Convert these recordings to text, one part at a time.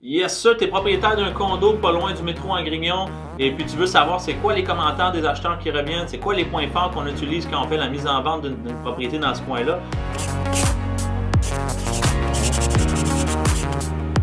Yes, sir, tu es propriétaire d'un condo pas loin du métro en Grignon et puis tu veux savoir c'est quoi les commentaires des acheteurs qui reviennent, c'est quoi les points forts qu'on utilise quand on fait la mise en vente d'une propriété dans ce coin-là.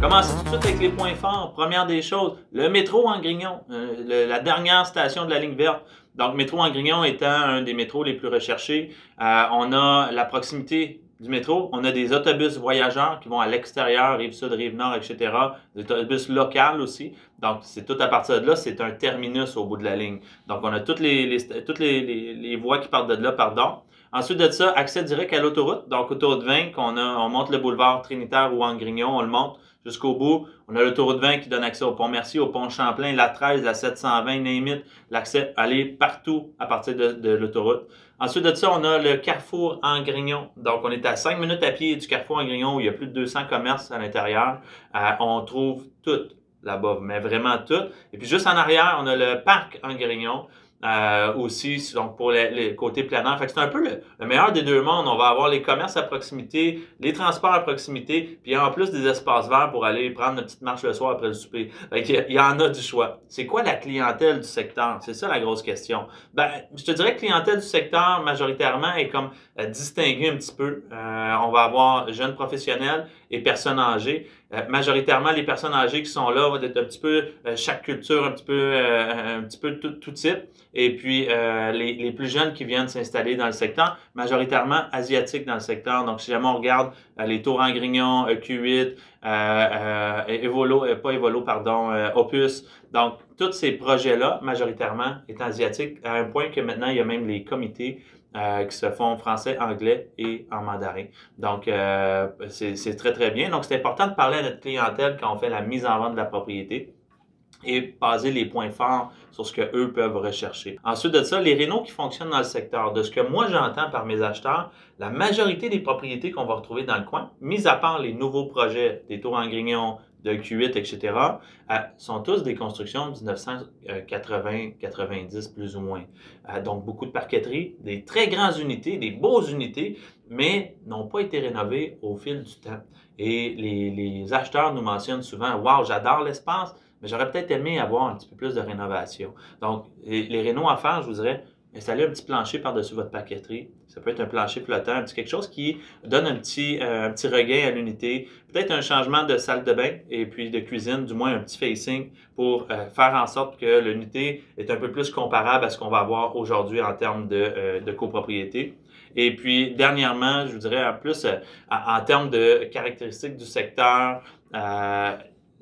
Commencez tout de suite avec les points forts. Première des choses, le métro en Grignon, la dernière station de la ligne verte. Donc, métro en Grignon étant un des métros les plus recherchés, on a la proximité du métro, on a des autobus voyageurs qui vont à l'extérieur, rive sud, rive nord, etc. Des autobus locaux aussi. Donc, c'est tout à partir de là, c'est un terminus au bout de la ligne. Donc, on a toutes les voies qui partent de là, pardon. Ensuite de ça, accès direct à l'autoroute. Donc, autoroute 20, on monte le boulevard Trinitaire ou en Grignon, on le monte jusqu'au bout. On a l'autoroute 20 qui donne accès au pont Mercier, au pont Champlain, la 13, la 720, name it. L'accès, aller partout à partir de l'autoroute. Ensuite de ça, on a le carrefour en Grignon. Donc, on est à 5 minutes à pied du carrefour en Grignon où il y a plus de 200 commerces à l'intérieur. On trouve tout là-bas, mais vraiment tout. Et puis, juste en arrière, on a le parc en Grignon. Aussi, donc pour les côtés planants. Fait que c'est un peu le meilleur des deux mondes. On va avoir les commerces à proximité, les transports à proximité, puis en plus des espaces verts pour aller prendre une petite marche le soir après le souper. Fait qu'il y en a du choix. C'est quoi la clientèle du secteur? C'est ça la grosse question. Ben, je te dirais que la clientèle du secteur, majoritairement, est comme distinguée un petit peu. On va avoir jeunes professionnels et personnes âgées. Majoritairement, les personnes âgées qui sont là vont être un petit peu chaque culture, un petit peu tout type. Et puis, les plus jeunes qui viennent s'installer dans le secteur, majoritairement asiatiques dans le secteur. Donc, si jamais on regarde les Tours en Grignon, Q8, Opus. Donc, tous ces projets-là, majoritairement, étant asiatiques, à un point que maintenant, il y a même les comités qui se font en français, anglais et en mandarin. Donc, c'est très, très bien. Donc, c'est important de parler à notre clientèle quand on fait la mise en vente de la propriété et baser les points forts sur ce qu'eux peuvent rechercher. Ensuite de ça, les rénaux qui fonctionnent dans le secteur. De ce que moi j'entends par mes acheteurs, la majorité des propriétés qu'on va retrouver dans le coin, mis à part les nouveaux projets, des Tours en Grignon, de Q8, etc., sont tous des constructions de 1980-90 plus ou moins. Donc beaucoup de parqueterie, des très grandes unités, des beaux unités, mais n'ont pas été rénovées au fil du temps. Et les acheteurs nous mentionnent souvent « Wow, j'adore l'espace », mais j'aurais peut-être aimé avoir un petit peu plus de rénovation. Donc, les rénaux à faire, je vous dirais, installer un petit plancher par-dessus votre paqueterie. Ça peut être un plancher flottant, un petit quelque chose qui donne un petit regain à l'unité. Peut-être un changement de salle de bain et puis de cuisine, du moins un petit facing pour faire en sorte que l'unité est un peu plus comparable à ce qu'on va avoir aujourd'hui en termes de copropriété. Et puis, dernièrement, je vous dirais en plus, en termes de caractéristiques du secteur,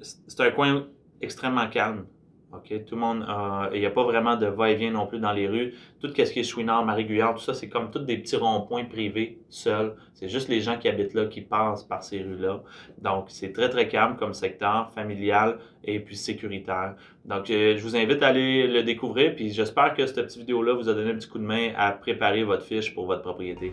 c'est un coin extrêmement calme. OK? Tout le monde, il n'y a pas vraiment de va-et-vient non plus dans les rues. Tout ce qui est Chouinard, Marie-Guyard, tout ça, c'est comme tous des petits ronds-points privés, seuls. C'est juste les gens qui habitent là qui passent par ces rues-là. Donc, c'est très, très calme comme secteur, familial et puis sécuritaire. Donc, je vous invite à aller le découvrir. Puis, j'espère que cette petite vidéo-là vous a donné un petit coup de main à préparer votre fiche pour votre propriété.